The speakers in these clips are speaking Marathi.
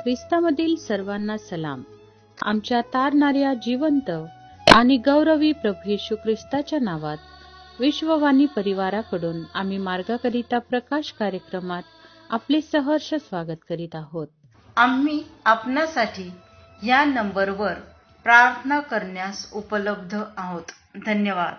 ख्रिस्तामधील सर्वांना सलाम. आमच्या तारणाऱ्या जिवंत आणि गौरवी प्रभू येशू ख्रिस्ताच्या नावात विश्ववाणी परिवाराकडून आम्ही मार्गाकरिता प्रकाश कार्यक्रमात आपले सहर्ष स्वागत करीत आहोत. आम्ही आपणासाठी या नंबरवर प्रार्थना करण्यास उपलब्ध आहोत. धन्यवाद.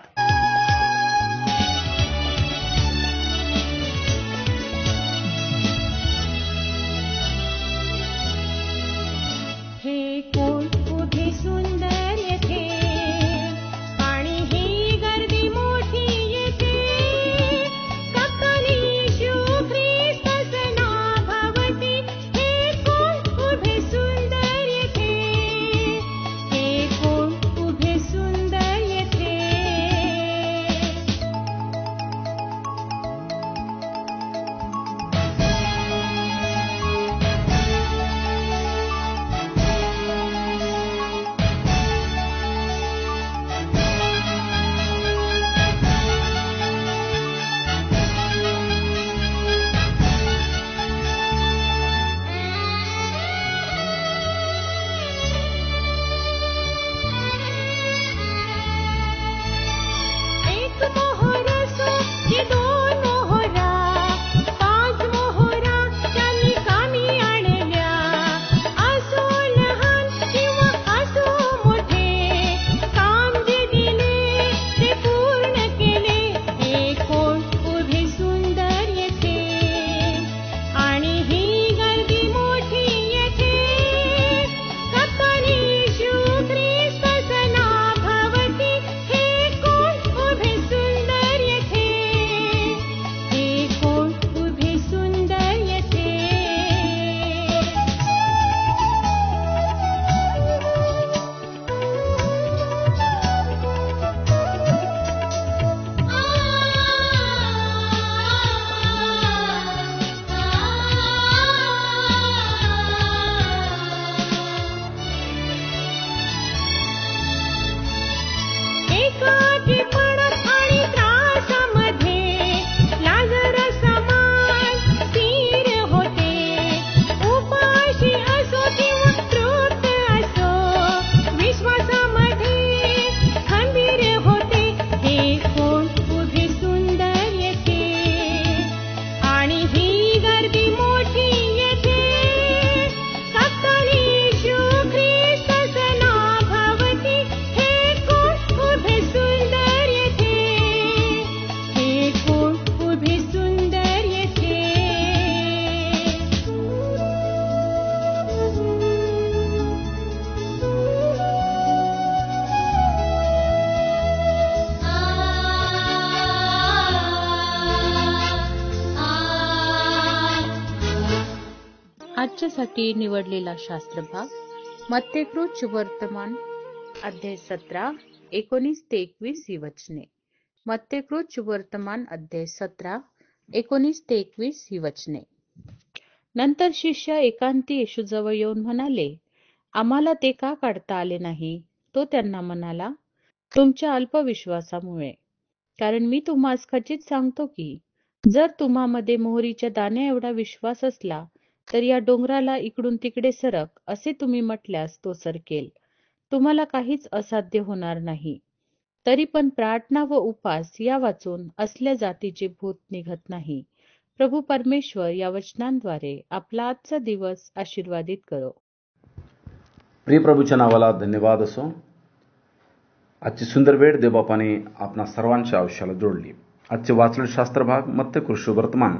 हे कोण उभे सुंदर येथे आणि ही गर्दी मोठी येथे कप्तानीशू ख्रिस्तस नाभावती. हे कोण उभे सुंदर येथे, हे कोण उभे सुंदर येथे. एक मोहरा सो की दोन मोहरा, पाच मोहरा त्यांनी कामी आणल्या. असो लहान किंवा असो मोठे, काम जे दिले ते पूर्ण केले. हे कोण उभे सुंदर येथे आणि ही गर्दी मोठी येथे कप्तानीशू ख्रिस्तस नाभावती. हे कोण उभे सुंदर येथे, हे कोण उभे सुंदर येथे. एकाकीपणात आणि त्रासामध्ये लाजरस समान स्थिर होते. उपाशी असो किंवा तृप्त असो, विश्वासामध्ये खंबीर होते. हे कोण उभे सुंदर येथे आणि ही गर्दी मोठी येथे कप्तानीशू ख्रिस्तस नाभावती. हे कोण उभे सुंदर येथे, हे कोण उभे सुंदर येथे. आजच्यासाठी निवडलेला शास्त्रभाग मत्तेकृत वर्तमान अध्याय 17 19 ते 21 ही वचने. मत्तेकृत वर्तमान अध्याय 17 19 ते 21 ही वचने. नंतर शिष्य एकांती येशूजवळ येऊन म्हणाले, आम्हाला ते का काढता आले नाही? तो त्यांना म्हणाला, तुमच्या अल्पविश्वासामुळे. कारण मी तुम्हास खचित सांगतो की जर तुम्हामध्ये मोहरीच्या दाण्या एवढा विश्वास असला तर या डोंगराला इकडून तिकडे सरक असे तुम्ही म्हटल्यास तो सरकेल. तुम्हाला काहीच असाध्य होणार नाही. तरी पण प्रार्थना व उपास या वाचून असल्या जातीचे भूत निघत नाही. प्रभू परमेश्वर या वचनांद्वारे आपला आजचा दिवस आशीर्वादित करो. प्रिय प्रभूच्या नावाला धन्यवाद असो. आजची सुंदर वेळ देवबापाने आपणा सर्वांच्या आयुष्याला जोडली. आजचे वाचलेले शास्त्रभाग मत्तेकृत वर्तमान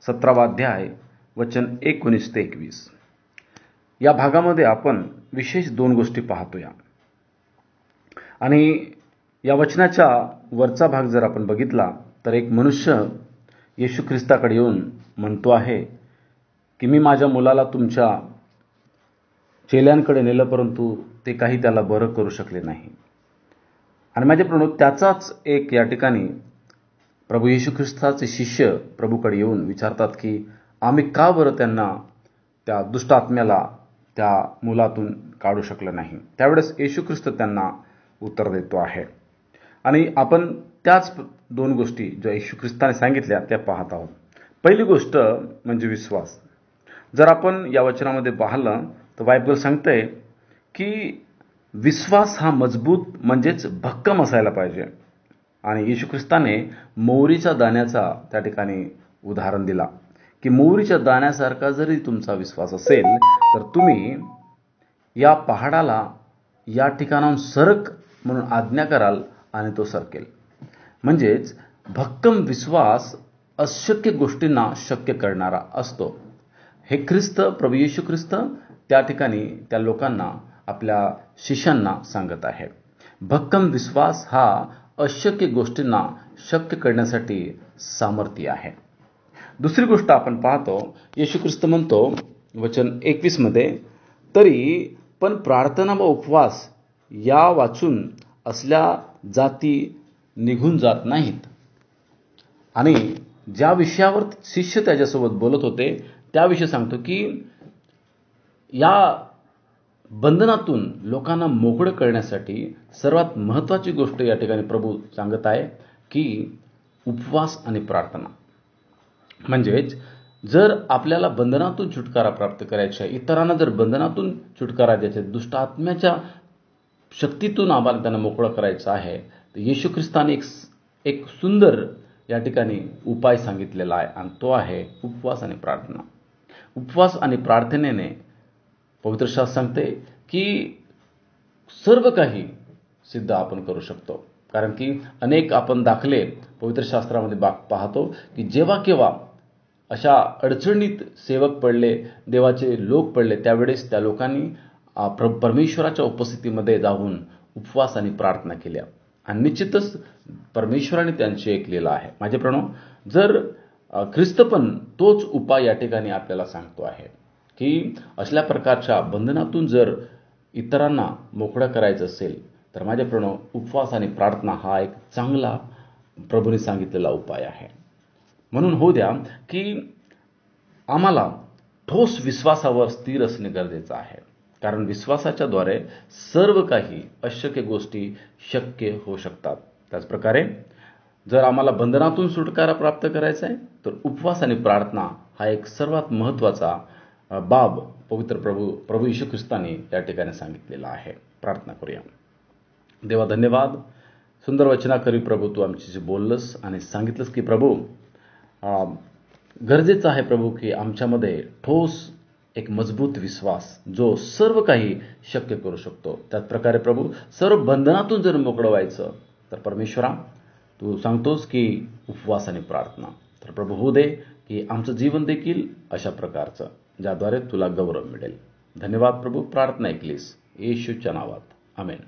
17वा अध्याय वचन 19 ते 21. या भागामध्ये आपण विशेष दोन गोष्टी पाहतोया आणि या वचनाच्या वरचा भाग जर आपण बघितला तर एक मनुष्य येशू ख्रिस्ताकडे येऊन म्हणतो आहे की मी माझ्या मुलाला तुमच्या चेल्यांकडे नेलं परंतु ते काही त्याला बरं करू शकले नाही. आणि माझे प्रणव त्याचाच एक या ठिकाणी प्रभू येशू ख्रिस्ताचे शिष्य प्रभूकडे येऊन विचारतात की आम्ही का बरं त्यांना त्या दुष्ट आत्म्याला त्या मुलातून काढू शकलं नाही. त्यावेळेस येशू ख्रिस्त त्यांना उत्तर देतो आहे आणि आपण त्याच दोन गोष्टी ज्या येशू ख्रिस्ताने सांगितल्या त्या पाहत आहोत. पहिली गोष्ट म्हणजे विश्वास. जर आपण या वचनामध्ये पाहिलं तर बायबल सांगतंय की विश्वास हा मजबूत म्हणजेच भक्कम असायला पाहिजे. आणि येशू ख्रिस्ताने मोहरीच्या दाण्याचा त्या ठिकाणी उदाहरण दिला की मोहरीच्या दाण्यासारखा जरी तुमचा विश्वास असेल तर तुम्ही या पहाडाला या ठिकाणाहून सरक म्हणून आज्ञा कराल आणि तो सरकेल. म्हणजेच भक्कम विश्वास अशक्य गोष्टींना शक्य करणारा असतो. हे ख्रिस्त प्रभू येशू ख्रिस्त त्या ठिकाणी त्या लोकांना आपल्या शिष्यांना सांगत आहे. भक्कम विश्वास हा अशक्य गोष्टींना शक्य करण्यासाठी सामर्थ्य आहे. दुसरी गोष्ट आपण पाहतो, येशू ख्रिस्त म्हणतो वचन 21 मध्ये, तरी पण प्रार्थना व उपवास या वाचून असल्या जाती निघून जात नाहीत. आणि ज्या विषयावर शिष्य त्याच्यासोबत बोलत होते त्याविषयी सांगतो की या बंधनातून लोकांना मोकळं करण्यासाठी सर्वात महत्त्वाची गोष्ट या ठिकाणी प्रभू सांगत आहे की उपवास आणि प्रार्थना. म्हणजेच जर आपल्याला बंधनातून छुटकारा प्राप्त करायचा आहे, इतरांना जर बंधनातून छुटकारा द्यायचा आहे, दुष्ट आत्म्याच्या शक्तीतून आम्हाला त्यांना मोकळं करायचं आहे, तर येशू ख्रिस्ताने एक सुंदर या ठिकाणी उपाय सांगितलेला आहे आणि तो आहे उपवास आणि प्रार्थना. उपवास आणि प्रार्थनेने पवित्र शास्त्र सांगते की सर्व काही सिद्ध आपण करू शकतो. कारण की अनेक आपण दाखले पवित्र शास्त्रामध्ये पाहतो की जेव्हा केव्हा अशा अडचणीत सेवक पडले, देवाचे लोक पडले, त्यावेळेस त्या लोकांनी परमेश्वराच्या उपस्थितीमध्ये जाऊन उपवास आणि प्रार्थना केल्या आणि निश्चितच परमेश्वराने त्यांची ऐकलेलं आहे. माझे प्रणव, जर ख्रिस्त पण तोच उपाय या ठिकाणी आपल्याला सांगतो आहे की असल्या प्रकारच्या बंधनातून जर इतरांना मोकळं करायचं असेल तर माझे प्रणव, उपवास आणि प्रार्थना हा एक चांगला प्रभूने सांगितलेला उपाय आहे. म्हणून होऊ द्या की आम्हाला ठोस विश्वासावर स्थिर असणे गरजेचं आहे. कारण विश्वासाच्या द्वारे सर्व काही अशक्य गोष्टी शक्य होऊ शकतात. त्याचप्रकारे जर आम्हाला बंधनातून सुटकारा प्राप्त करायचा आहे तर उपवास आणि प्रार्थना हा एक सर्वात महत्त्वाचा बाब पवित्र प्रभू येशू ख्रिस्ताने या ठिकाणी सांगितलेला आहे. प्रार्थना करूया. देवा धन्यवाद. सुंदर वचनाकरी प्रभू, तू आमच्याशी बोललंस आणि सांगितलंस की प्रभू गरजेचं आहे प्रभू की आमच्यामध्ये ठोस एक मजबूत विश्वास जो सर्व काही शक्य करू शकतो. त्याचप्रकारे प्रभू सर्व बंधनातून जर मोकळं व्हायचं तर परमेश्वरा तू सांगतोस की उपवास आणि प्रार्थना. तर प्रभू होऊ दे की आमचं जीवन देखील अशा प्रकारचं ज्याद्वारे तुला गौरव मिळेल. धन्यवाद प्रभू. प्रार्थना ऐकलीस येशूच्या नावात. आमेन.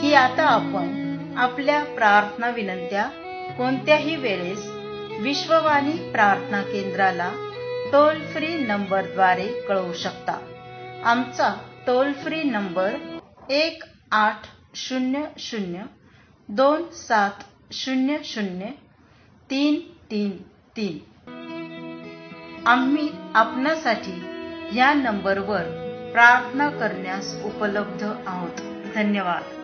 की आता आपण आपल्या प्रार्थना विनंत्या कोणत्याही वेळेस विश्ववाणी प्रार्थना केंद्राला टोल फ्री नंबरद्वारे कळवू शकता. आमचा टोल फ्री नंबर 1-800-2700-333. आम्ही आपणासाठी या नंबरवर प्रार्थना करण्यास उपलब्ध आहोत. धन्यवाद.